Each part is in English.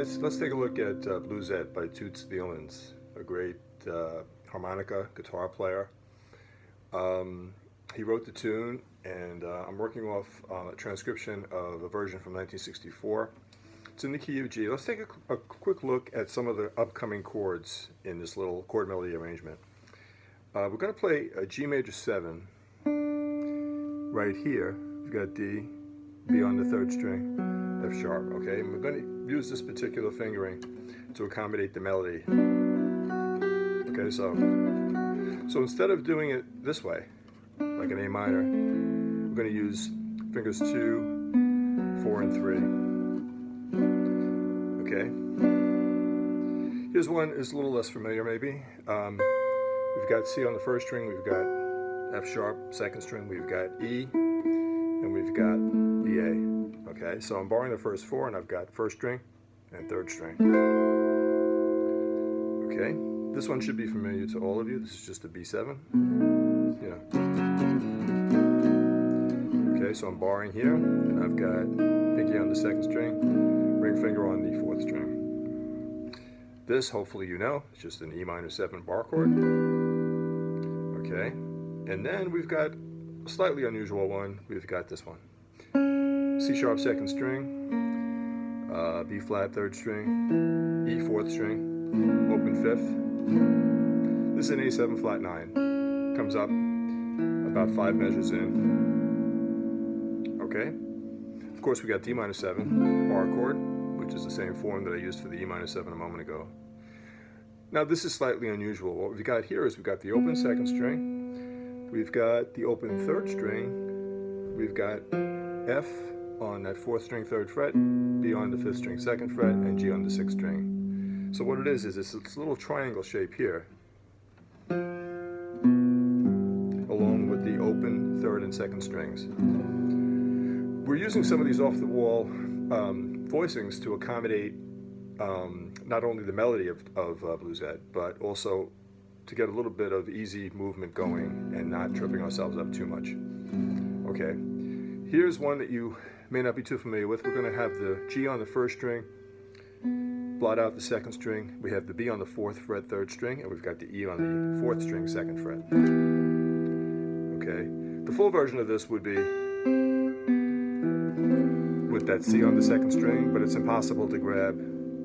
guys, let's take a look at Bluesette by Toots Thielemans, a great harmonica guitar player. He wrote the tune, and I'm working off a transcription of a version from 1964. It's in the key of G. Let's take a quick look at some of the upcoming chords in this little chord melody arrangement. We're going to play a G major 7 right here. We've got D, B on the 3rd string, F sharp, okay? And we're going to use this particular fingering to accommodate the melody. Okay, so instead of doing it this way, like an A minor, we're going to use fingers 2, 4, and 3. Okay? Here's one that's a little less familiar, maybe. We've got C on the 1st string, we've got F sharp, 2nd string, we've got E, and we've got EA. Okay, so I'm borrowing the first 4, and I've got 1st string and 3rd string. Okay, this one should be familiar to all of you. This is just a B7. Yeah. Okay, so I'm borrowing here, and I've got pinky on the 2nd string, ring finger on the 4th string. This, hopefully you know, is just an E minor 7 bar chord. Okay, and then we've got a slightly unusual one. We've got this one. C sharp 2nd string, B flat 3rd string, E 4th string, open 5th. This is an A7 flat 9. Comes up about 5 measures in. Okay. Of course, we got D minor 7 bar chord, which is the same form that I used for the E minor 7 a moment ago. Now this is slightly unusual. What we've got here is we've got the open 2nd string, we've got the open 3rd string, we've got F on that 4th string 3rd fret, B on the 5th string 2nd fret, and G on the 6th string. So what it is this little triangle shape here, along with the open 3rd and 2nd strings. We're using some of these off-the-wall voicings to accommodate not only the melody of Bluesette, but also to get a little bit of easy movement going and not tripping ourselves up too much. Okay, here's one that you may not be too familiar with. We're going to have the G on the 1st string, blot out the 2nd string. We have the B on the 4th fret 3rd string, and we've got the E on the 4th string 2nd fret. Okay, the full version of this would be with that C on the 2nd string, but it's impossible to grab,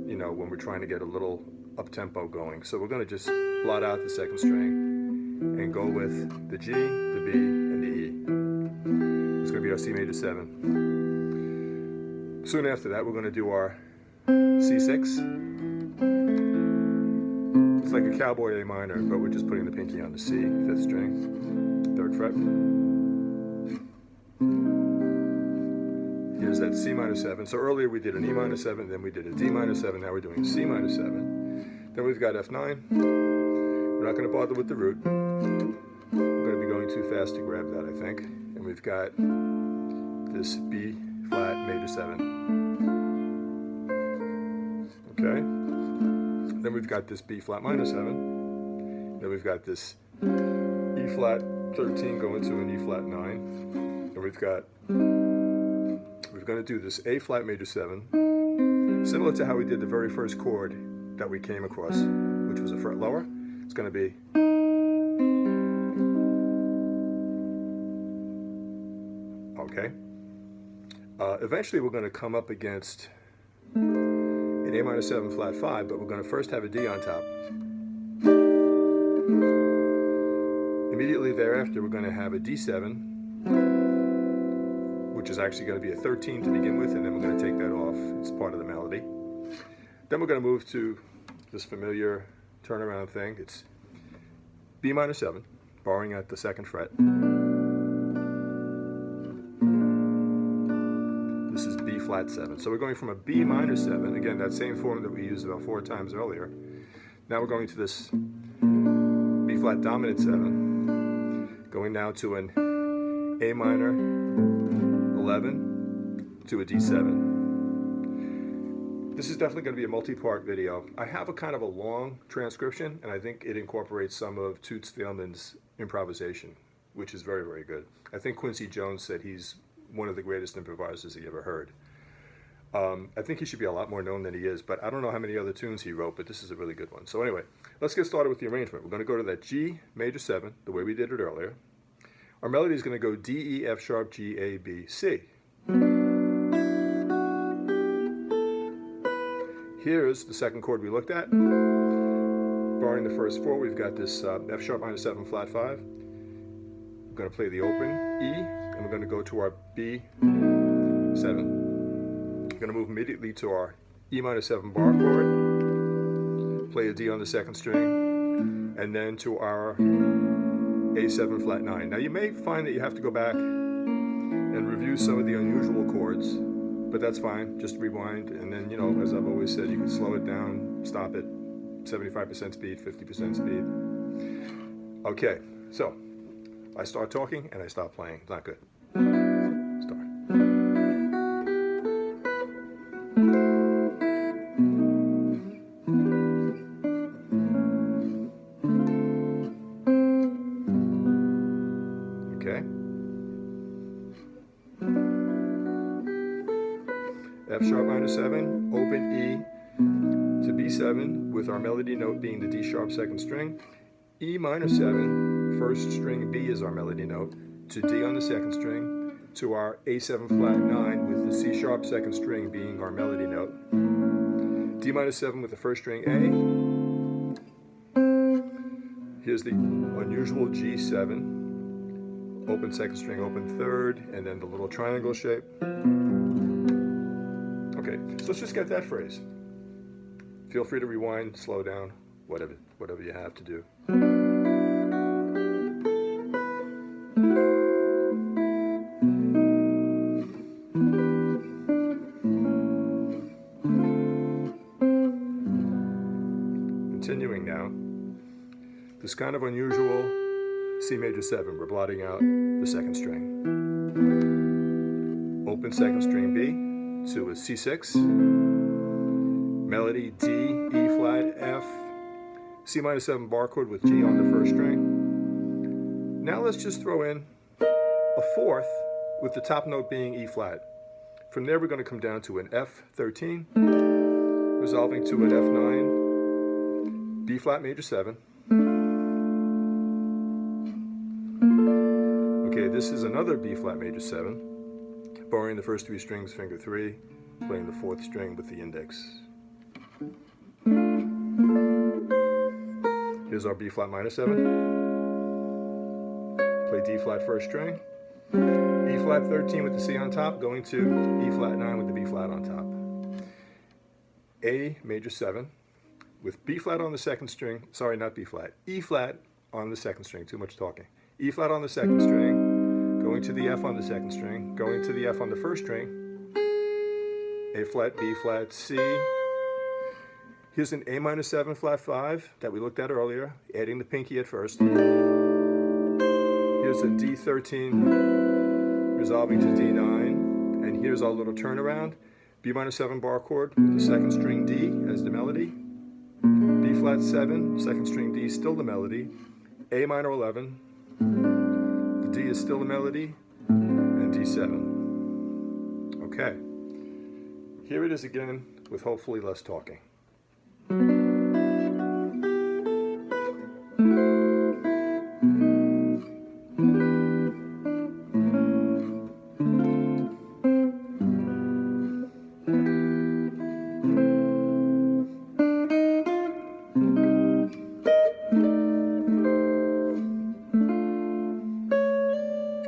you know, when we're trying to get a little up-tempo going. So we're going to just blot out the 2nd string and go with the G, the B, and the E. It's going to be our C major 7. Soon after that, we're going to do our C6. It's like a cowboy A minor, but we're just putting the pinky on the C, 5th string, 3rd fret. Here's that C minor 7. So earlier we did an E minor 7, then we did a D minor 7, now we're doing C minor 7. Then we've got F9. We're not going to bother with the root. We're going to be going too fast to grab that, I think. And we've got this B flat major 7. Okay. Then we've got this B flat minor 7. Then we've got this E flat 13 going to an E flat 9. And we're going to do this A flat major 7, similar to how we did the very first chord that we came across, which was a fret lower. It's going to be okay. Eventually we're going to come up against an A minor 7 flat 5, but we're going to first have a D on top. Immediately thereafter we're going to have a D7, which is actually going to be a 13 to begin with, and then we're going to take that off. It's part of the melody. Then we're going to move to this familiar turnaround thing. It's B minor 7, borrowing at the 2nd fret. This is B flat 7. So we're going from a B minor 7, again, that same form that we used about 4 times earlier. Now we're going to this B flat dominant 7, going now to an A minor 11 to a D7. This is definitely going to be a multi-part video. I have a kind of a long transcription, and I think it incorporates some of Toots Thielemans' improvisation, which is very, very good. I think Quincy Jones said he's one of the greatest improvisers he ever heard. I think he should be a lot more known than he is, but I don't know how many other tunes he wrote, but this is a really good one. So anyway, let's get started with the arrangement. We're going to go to that G major 7, the way we did it earlier. Our melody is going to go D, E, F sharp, G, A, B, C. Here's the second chord we looked at. Barring the first 4, we've got this F sharp minor 7 flat 5. We're going to play the open E, and we're going to go to our B 7. We're going to move immediately to our E minor 7 bar chord, play a D on the second string, and then to our A7 flat 9. Now you may find that you have to go back and review some of the unusual chords, but that's fine. Just rewind, and then, you know, as I've always said, you can slow it down, stop it, 75% speed, 50% speed. Okay, so I start talking and I stop playing. It's not good. Start. Okay. F sharp minor 7, open E to B7 with our melody note being the D sharp second string. E minor 7, first string B is our melody note, to D on the second string, to our A7 flat 9 with the C sharp second string being our melody note. D minor 7 with the first string A. Here's the unusual G7, open second string, open third, and then the little triangle shape. Okay, so let's just get that phrase. Feel free to rewind, slow down, whatever you have to do. Continuing now, this kind of unusual C major 7, we're blotting out the second string. Open second string B to a C6, melody D, E flat, F, C minor 7 bar chord with G on the first string. Now let's just throw in a fourth with the top note being E flat. From there we're going to come down to an F13, resolving to an F9, B flat major 7. Okay, this is another B flat major 7, borrowing the first 3 strings, finger 3, playing the 4th string with the index. Here's our B flat minor 7. Play D flat first string. E flat 13 with the C on top, going to E flat 9 with the B flat on top. A major 7 with B flat on the second string, sorry, not B flat, E flat on the second string, too much talking. E flat on the second string, going to the F on the second string, going to the F on the first string, A flat, B flat, C. Here's an A minor 7 flat 5 that we looked at earlier, adding the pinky at first. Here's a D13 resolving to D9, and here's our little turnaround. B minor 7 bar chord with the second string D as the melody. B flat 7, second string D, still the melody. A minor 11, the D is still the melody, and D7. Okay, here it is again with hopefully less talking.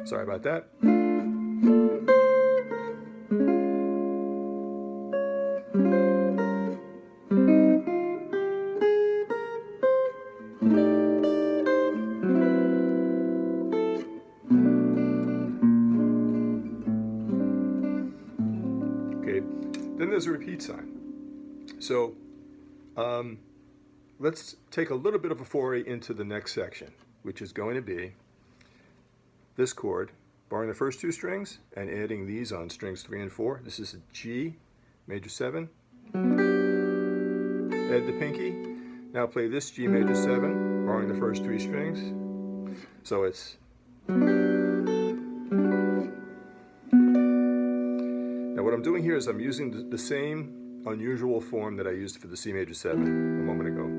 Sorry about that. Okay, then there's a repeat sign. So let's take a little bit of a foray into the next section, which is going to be this chord, barring the first 2 strings and adding these on strings 3 and 4. This is a G major 7. Add the pinky. Now play this G major 7, barring the first 3 strings. So it's. Now what I'm doing here is I'm using the same unusual form that I used for the C major 7 a moment ago.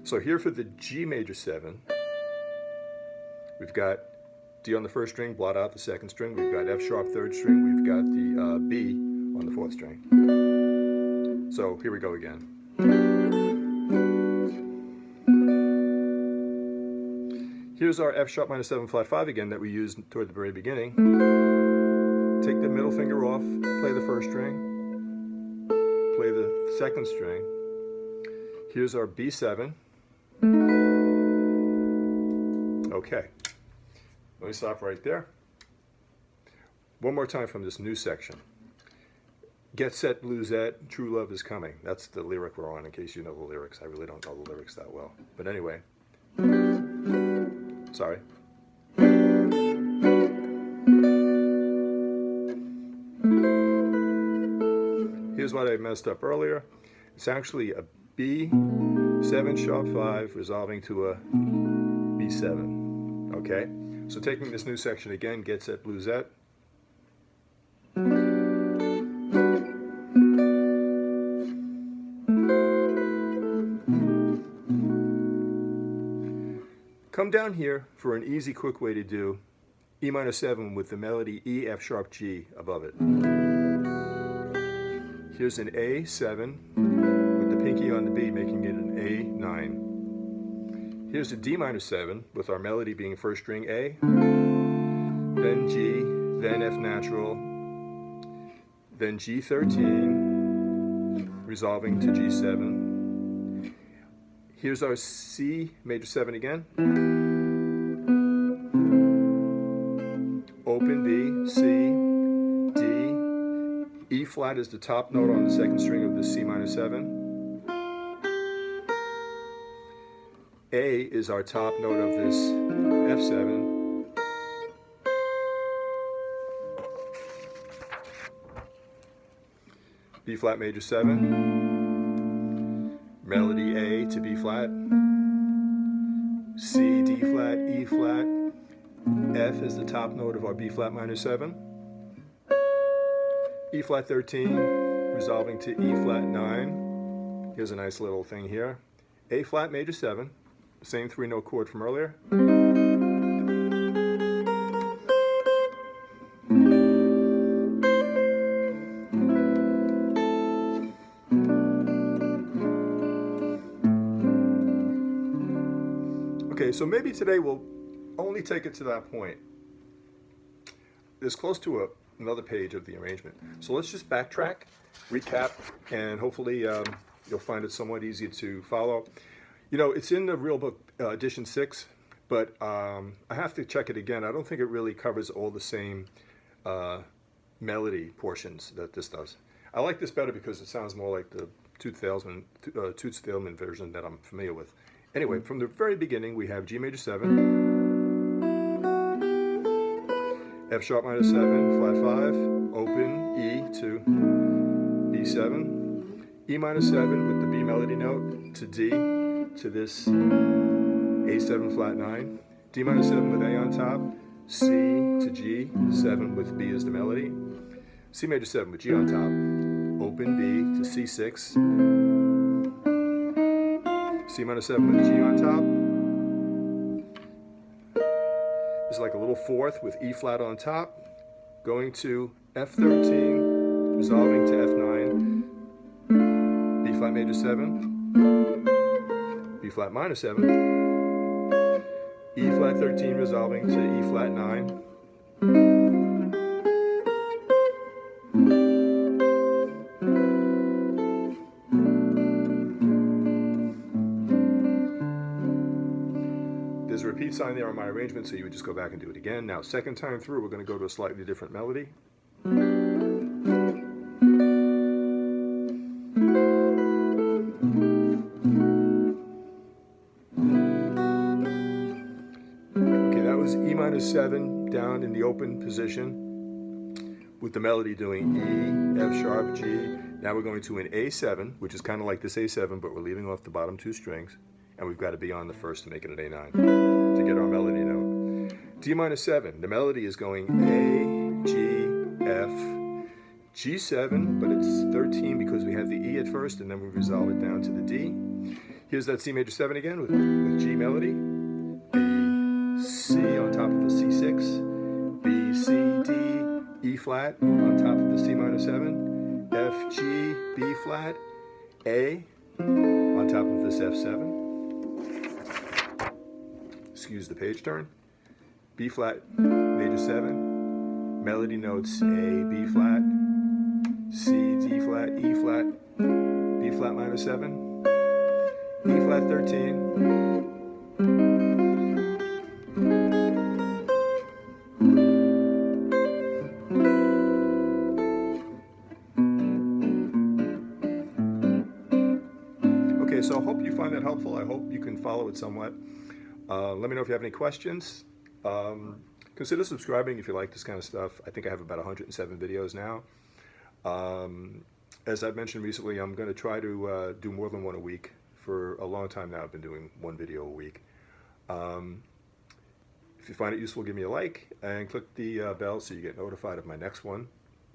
So here for the G major 7, we've got D on the first string, blot out the second string. We've got F sharp third string. We've got the B on the fourth string. So here we go again. Here's our F sharp minor 7 flat 5 again that we used toward the very beginning. Take the middle finger off, play the first string, play the second string. Here's our B7. Okay, let me stop right there. One more time from this new section. Get set, Bluesette, true love is coming. That's the lyric we're on, in case you know the lyrics. I really don't know the lyrics that well. But anyway, sorry. Here's what I messed up earlier. It's actually a B7 sharp 5 resolving to a B7. Okay? So taking this new section again, get set, Bluesette. Come down here for an easy, quick way to do E minor 7 with the melody E, F sharp, G above it. Here's an A7 with the pinky on the B, making it an A9. Here's a D minor 7 with our melody being first string A, then G, then F natural, then G13, resolving to G7. Here's our C major 7 again. Open B, C, D, E flat is the top note on the second string of the C minor 7. A is our top note of this F7. B flat major 7. Melody A to B flat. C, D flat, E flat. F is the top note of our B flat minor 7. E flat 13, resolving to E flat 9. Here's a nice little thing here. A flat major 7, same 3-note chord from earlier. Okay, so maybe today we'll only take it to that point. It's close to another page of the arrangement. So let's just backtrack, recap, and hopefully you'll find it somewhat easy to follow. You know, it's in the real book, edition 6, but I have to check it again. I don't think it really covers all the same melody portions that this does. I like this better because it sounds more like the Toots Thielemans version that I'm familiar with. Anyway, from the very beginning, we have G major 7, F sharp minor 7, flat 5, open, E to B7, E minor 7 with the B melody note to D to this A7 flat 9, D minor 7 with A on top, C to G7 with B as the melody, C major 7 with G on top, open B to C6, C minor 7 with G on top. It's like a little fourth with E flat on top, going to F13, resolving to F9, B flat major 7, B flat minor 7, E flat 13, resolving to E flat 9, there's a repeat sign there on my arrangement, so you would just go back and do it again. Now, second time through, we're going to go to a slightly different melody. Okay, that was E minor 7 down in the open position with the melody doing E, F sharp, G. Now we're going to an A7, which is kind of like this A7, but we're leaving off the bottom 2 strings. And we've got to be on the first to make it an A9 to get our melody note. D minor 7, the melody is going A, G, F, G7, but it's 13 because we have the E at first and then we resolve it down to the D. Here's that C major 7 again with G melody. A C on top of the C6, B, C, D, E flat on top of the C minor 7, F, G, B flat, A on top of this F7. Excuse the page turn. B flat, major 7, melody notes A, B flat, C, D flat, E flat, B flat minor 7, E flat 13, okay, so I hope you find that helpful. I hope you can follow it somewhat. Let me know if you have any questions. Consider subscribing if you like this kind of stuff. I think I have about 107 videos now. As I've mentioned recently, I'm going to try to do more than one a week. For a long time now, I've been doing one video a week. If you find it useful, give me a like and click the bell so you get notified of my next one.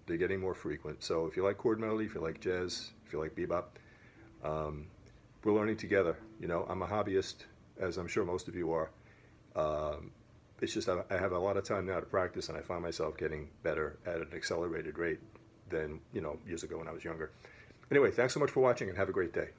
They're getting more frequent. So if you like chord melody, if you like jazz, if you like bebop, we're learning together. You know, I'm a hobbyist, as I'm sure most of you are. It's just I have a lot of time now to practice, and I find myself getting better at an accelerated rate than, you know, years ago when I was younger. Anyway, thanks so much for watching, and have a great day.